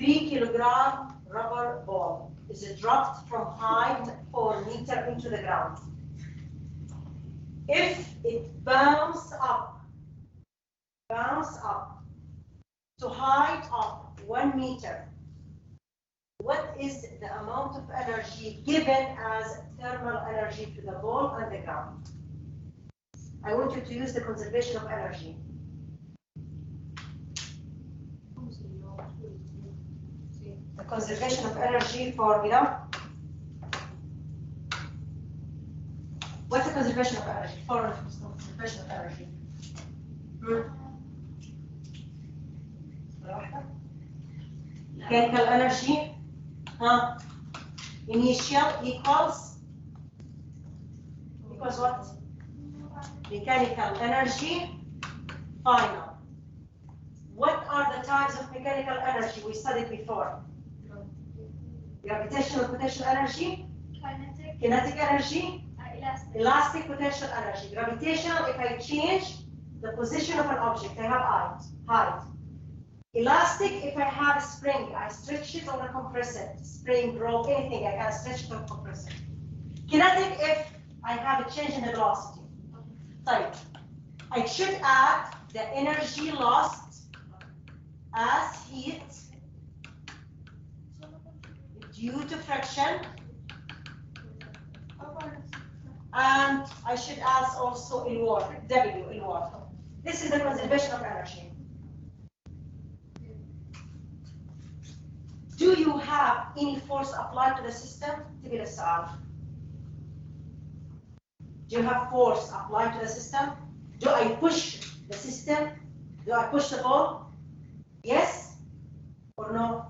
3-kilogram rubber ball is dropped from height 4 meters into the ground. If it bounces up to height of 1 meter, what is the amount of energy given as thermal energy to the ball and the ground? I want you to use the conservation of energy. The conservation of energy formula. What's the conservation of energy? Formula for conservation of energy. Mechanical energy. Initial equals what? Mechanical energy final. What are the types of mechanical energy we studied before? Gravitational potential energy, kinetic energy, elastic potential energy. Gravitational, if I change the position of an object, I have height. Elastic, if I have a spring, I stretch it or compress it. Spring, broke, anything, I can stretch it or compress it. Kinetic, if I have a change in the velocity. Type. I should add the energy lost as heat due to friction, and I should add also in water, W in water. This is the conservation of energy. Do you have any force applied to the system? تبي للسؤال. Do you have force applied to the system? Do I push the system? Do I push the ball? Yes or no?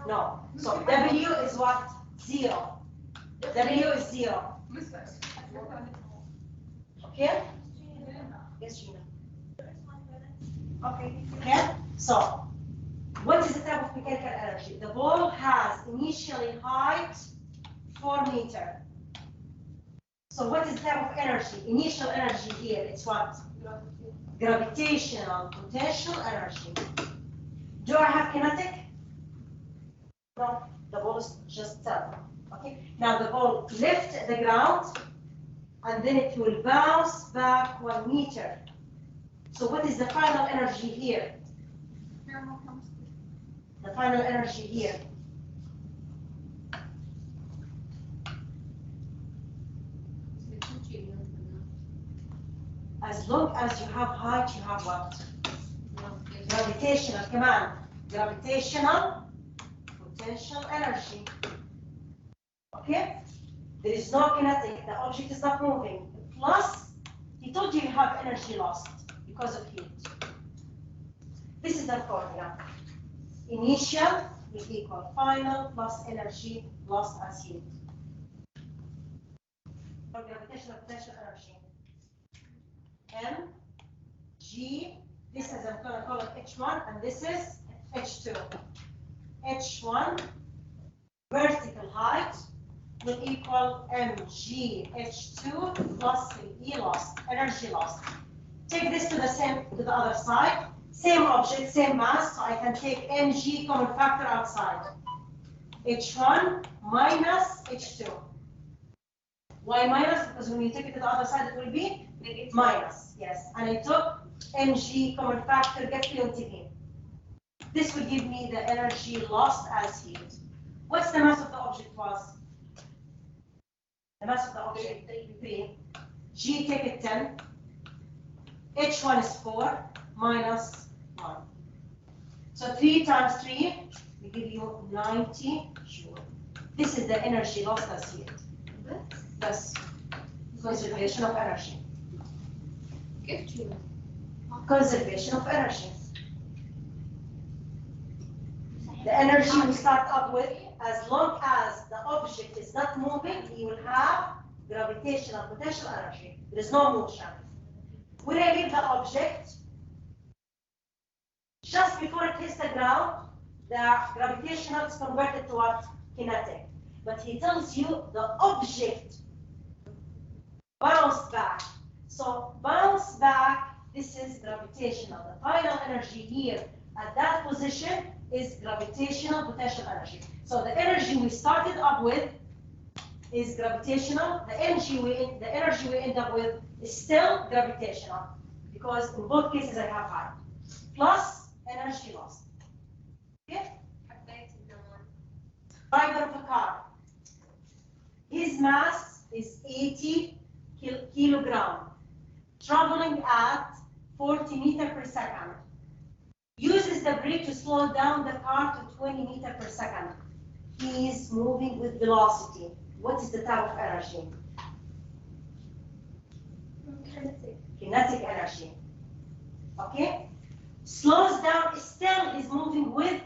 No. So W is what? 0. W is 0. Okay? Yes, Gina. Okay. So, what is the type of mechanical energy? The ball has initially height 4 meters. So what is the type of energy? Initial energy here, it's what? Gravitational potential energy. Do I have kinetic? No, the ball is just thermal. Okay. Now the ball lifts the ground and then it will bounce back 1 meter. So what is the final energy here? The final energy here. As long as you have height, you have what? Gravitational command. Gravitational potential energy. Okay? There is no kinetic. The object is not moving. Plus, he told you have energy lost because of heat. This is the formula. Initial is equal final plus energy lost as heat. For gravitational potential energy. M, G, this is, I'm going to call it H1, and this is H2. H1, vertical height, will equal mg H2 plus E lost, energy lost. Take this to the other side. Same object, same mass, so I can take mg common factor outside. H1 minus H2. Why minus? Because when you take it to the other side, it will be minus. Yes, and I took mg common factor, get POTV. This will give me the energy lost as heat. What's the mass of the object was? The mass of the object, 3. G, take it 10. H1 is 4 minus 1. So 3 times 3 will give you 90 joule. This is the energy lost as heat. That's conservation of energy. Conservation of energy. The energy we start up with, as long as the object is not moving, you will have gravitational potential energy. There is no motion. When I leave the object, just before it hits the ground, the gravitational is converted to what? Kinetic. But he tells you the object bounced back. So bounce back, this is gravitational. The final energy here at that position is gravitational potential energy. So the energy we started up with is gravitational. The energy we end up with is still gravitational, because in both cases I have height plus energy lost. Okay? Driver of a car. His mass is 80 kilogram, traveling at 40 meters per second. Uses the brake to slow down the car to 20 meters per second. He is moving with velocity. What is the type of energy? Kinetic energy. Okay? Slows down, still is moving with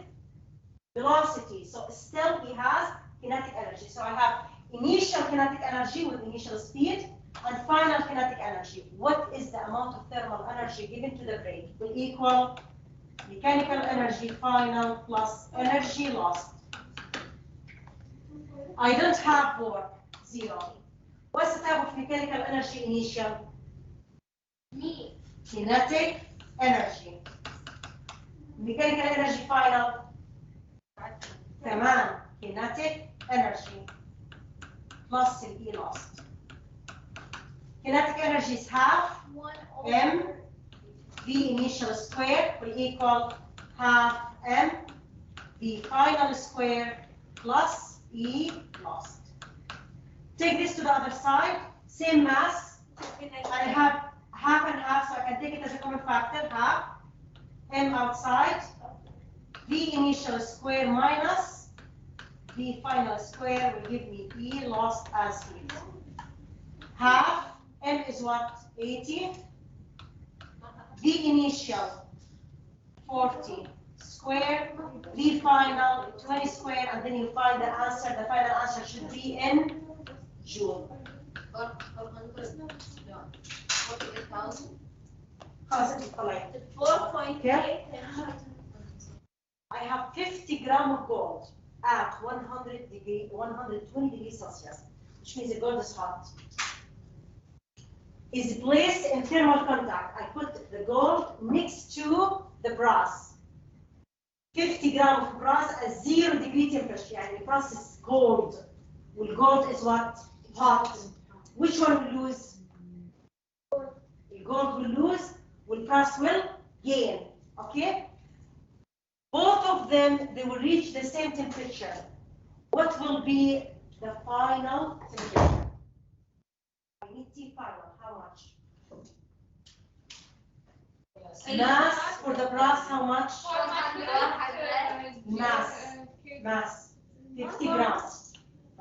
velocity. So still he has kinetic energy. So I have initial kinetic energy with initial speed and final kinetic energy. What is the amount of thermal energy given to the brake? Will equal mechanical energy final plus energy lost. I don't have work, 0. What's the type of mechanical energy initial? Kinetic energy. Mechanical energy final? كمان kinetic energy plus E lost. Kinetic energy is half m v initial square will equal half m v final square plus E lost. Take this to the other side, same mass. I have half and half, so I can take it as a common factor, half m outside, v initial square minus v final square will give me E lost as heat. Half m is what? 80. V initial 40 square, V final 20 square, and then you find the answer. The final answer should be in joule. 48,000. 4.8. I have 50 grams of gold at 120 degrees Celsius, which means the gold is hot. Is placed in thermal contact. I put the gold next to the brass. 50 grams of brass at 0 degree temperature. And the brass is gold. Well, gold is what? Hot. Which one will lose? The gold will lose. Well, brass will gain. Okay? Both of them, they will reach the same temperature. What will be the final temperature? I need T final. How much? Mass for the brass, how much? Mass. 50 grams.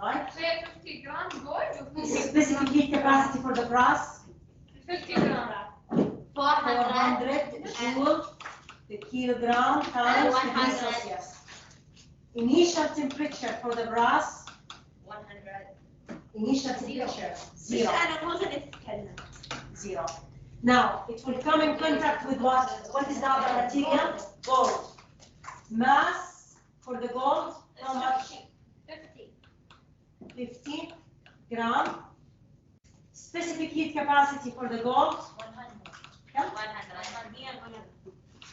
Right? 50 grams gold? Specific heat capacity for the brass? 50 grams. 400 joule per kilogram times degree Celsius. Initial temperature for the brass? 100. Initial temperature, 0. 0. Now, it will come in contact with what? What is the other material? Gold. Mass for the gold, how much? 50. 50 grams. Specific heat capacity for the gold?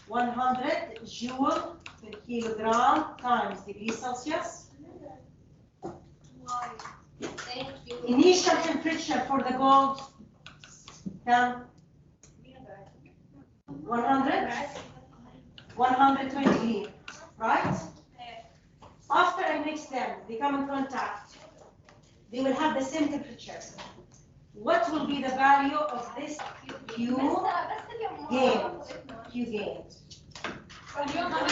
100 joule per kilogram times degree Celsius. Thank you. Initial temperature for the gold, 100? 120 degrees, right? After I mix them, they come in contact. They will have the same temperature. What will be the value of this Q gained? Q gained.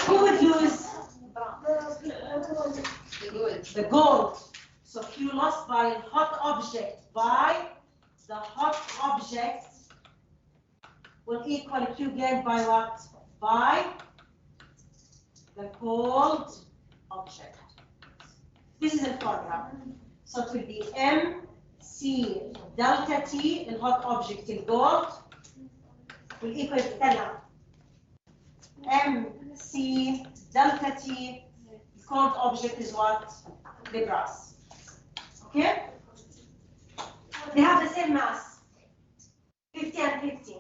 Who would lose? The gold. So Q lost by a hot object. By the hot object will equal Q gained by what? By the cold object. This is a formula. So it will be MC delta T, the hot object in gold, will equal to MC delta T, cold object is what? The brass. Okay? They have the same mass, 50 and 50.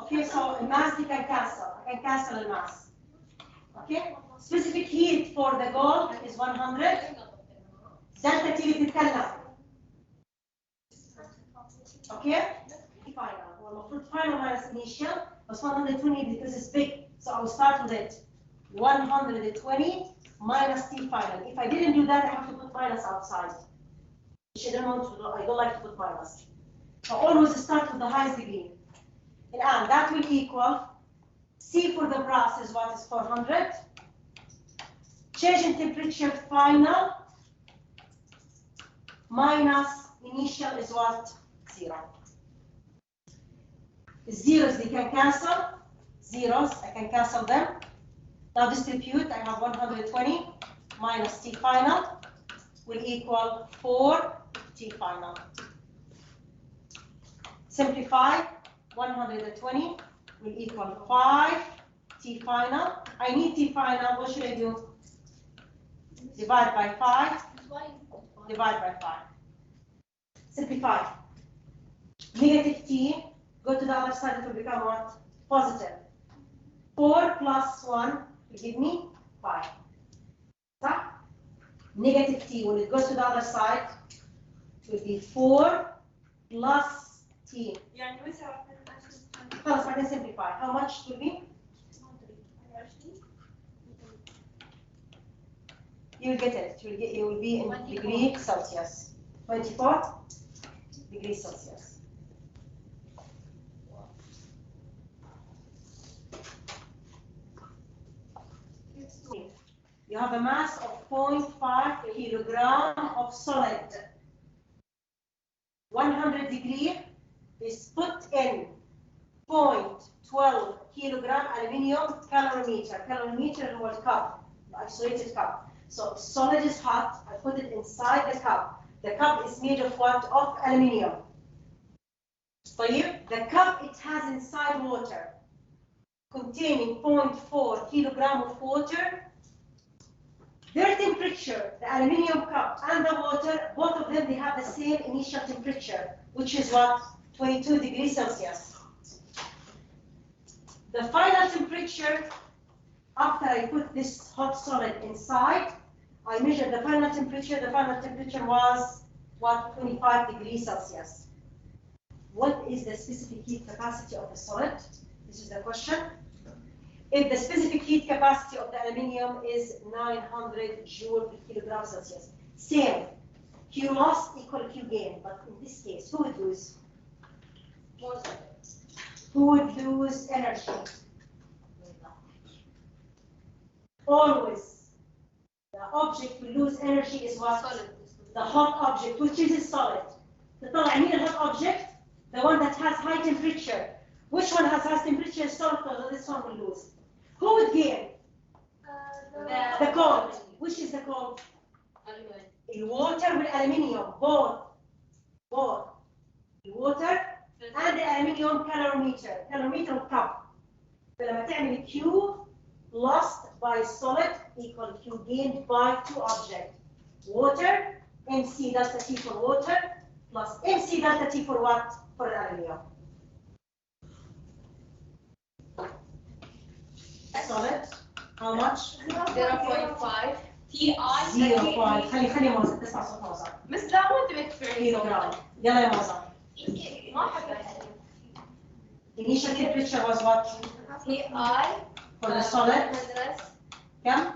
Okay, so the mass they can cancel. I can cancel the mass. Okay? Specific heat for the gold is 100. Delta T بتتكلم. Okay? Final. Well, المفروض final minus initial was 120 because it's big. So I will start with it. 120 minus T final. If I didn't do that, I have to put minus outside. Which I don't like to put minus. So always start with the highest degree. And that will equal C for the brass is what is 400. Change in temperature final minus initial is what? 0. Zeros they can cancel. Zeros, I can cancel them. Now distribute, I have 120 minus T final will equal 4 T final. Simplify, 120 will equal 5 T final. I need T final, what should I do? Divide by 5, divide by 5. Simplify. Negative T, go to the other side, it will become what? Positive. 4 plus 1 will give me 5. So, negative T, when it goes to the other side, it will be 4 plus T. خلاص بعدين simplify. How much it will be? You will get it. You will be in degree Celsius. 24 degrees Celsius. You have a mass of 0.5 kilogram of solid. 100 degree is put in 0.12 kilogram aluminium calorimeter. Calorimeter was cup, isolated cup. So solid is hot. I put it inside the cup. The cup is made of what? Of aluminium. طيب, the cup it has inside water containing 0.4 kilogram of water. Their temperature, the aluminium cup and the water, both of them, they have the same initial temperature, which is what? 22 degrees Celsius. The final temperature, after I put this hot solid inside, I measured the final temperature. The final temperature was, what? 25 degrees Celsius. What is the specific heat capacity of the solid? This is the question. If the specific heat capacity of the aluminium is 900 joule per kilogram Celsius. Same. Q lost equal Q gain, but in this case, who would lose? Who would lose energy? Always. The object will lose energy is what? Solid. The hot object, which is solid. I need a hot object, the one that has high temperature. Which one has high temperature is solid, so this one will lose. Who would gain? The cold. Which is the cold? The water with aluminium, both. The water and the aluminium calorimeter. Calorimeter of cup. فلما تعمل Q lost by solid equal Q gained by two objects. Water, MC delta T for water, plus MC delta T for what? For aluminium. Solid, how much? 0.5 TI 0.5 خلي موزة تسمع صوت موزة. بس لا مو تبي كيلوغرام. يلا يا موزة. ما حبيتها. Initial temperature was what? TI for the solid. كم?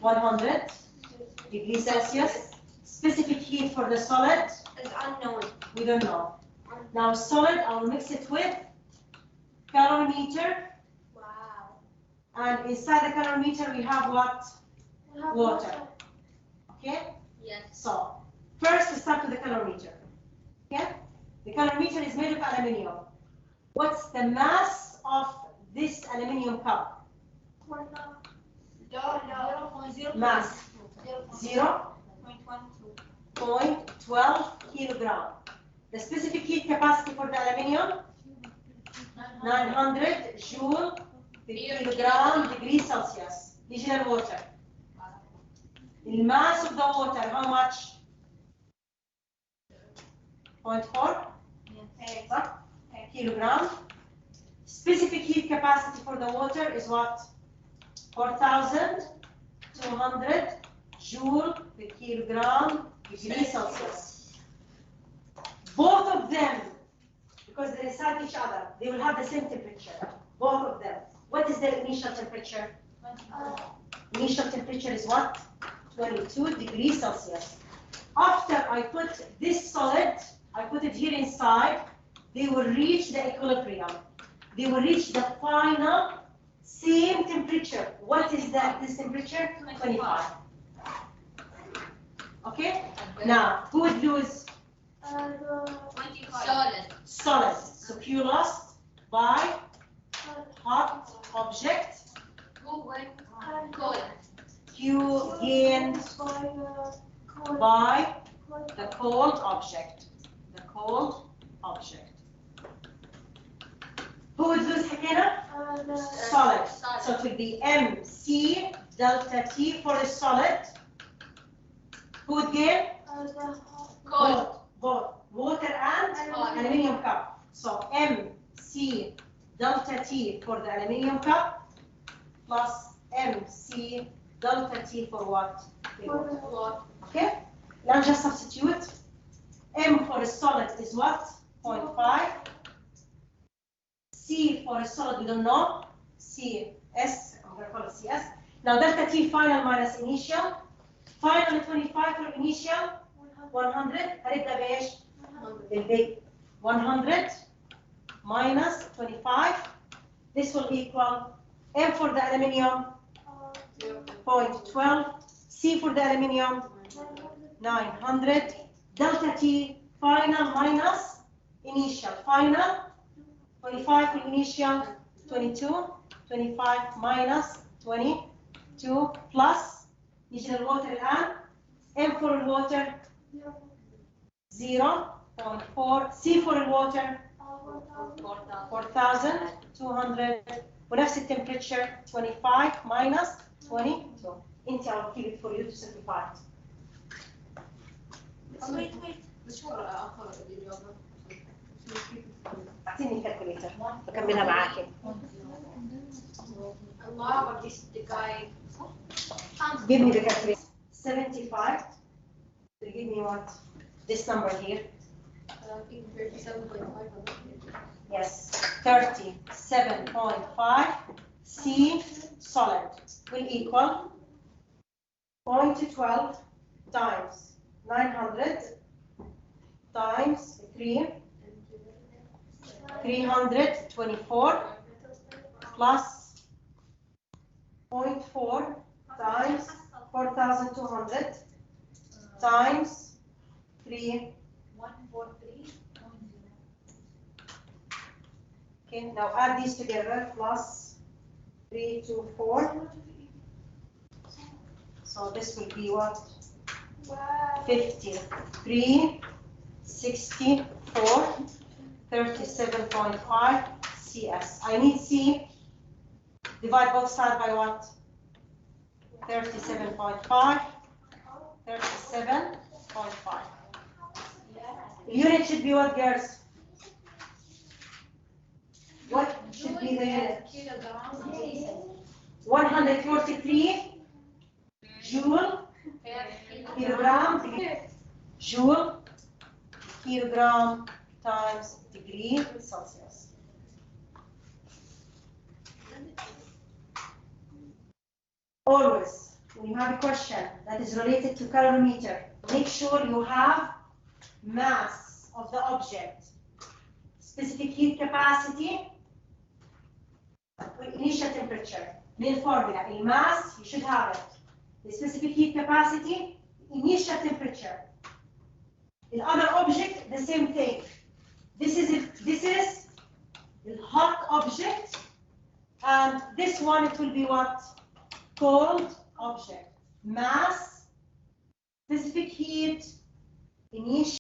100 degrees Celsius. Specific heat for the solid is unknown. We don't know. Now solid, I will mix it with calorimeter. Wow. And inside the calorimeter we have what? Water. Okay? Yes. So first we start with the calorimeter. Okay? The calorimeter is made of aluminium. What's the mass of this aluminium cup? Mass 0.12 kilogram. The specific heat capacity for the aluminium 900 joule per kilogram degree Celsius. يجي للwater. The mass of the water how much? 0.4 kilogram. Specific heat capacity for the water is what? 4,200 joule per kilogram degree Celsius. Both of them, because they're inside each other, they will have the same temperature. Both of them. What is their initial temperature? Initial temperature is what? 22 degrees Celsius. After I put this solid, I put it here inside, they will reach the equilibrium. They will reach the final same temperature. What is that? This temperature? 25. Okay? Now, who would lose? 25. Solid. Solid. So Q lost by hot object. Cold. Q gained by the cold object. The cold object. Who would lose, Hakina? Solid. So it will be MC delta T for the solid. Who would gain? Cold. Both. Water and aluminium cup. So MC delta T for the aluminium cup plus MC delta T for what? Okay? Now just substitute. M for a solid is what? 0.5. C for a solid, we don't know. CS, I'm going to call it CS. Now delta T final minus initial. Final 25 for initial. 100. هنبدأ بإيش؟ بالبيج. 100 minus 25. This will equal M for the aluminium 0.12. C for the aluminium 900. Delta T final minus initial. Final 25 for initial 22. 25 minus 22 plus نيجي للووتر الآن. M for الووتر 0.4. C for الووتر 4,200 ونفس التمبريتشر 25 minus 22. انت I'll keep it for you to simplify it. بس شو آخر الإجابة؟ اعطيني الكالكوليتر بكملها معاكي. Allah, what is the guy? Give me the calculator. 75. Will give me what? This number here. I think 37.5. Yes, 37.5 C solid will equal 0.12 times 900 times 324 plus 0.4 times 4,200 times 3. 143. Okay, now add these together plus 324. So this will be what? 53, 64, 37.5 CS. I need C. Divide both sides by what? 37.5, 37.5. The unit should be what, girls? What should be the unit? 143 joule kilogram joule kilogram times degree Celsius. Always, when you have a question that is related to calorimeter, make sure you have mass of the object, specific heat capacity, initial temperature. من formula, the mass, you should have it. The specific heat capacity, initial temperature. In other object, the same thing. This is the hot object, and this one it will be what? Cold object. Mass, specific heat, initial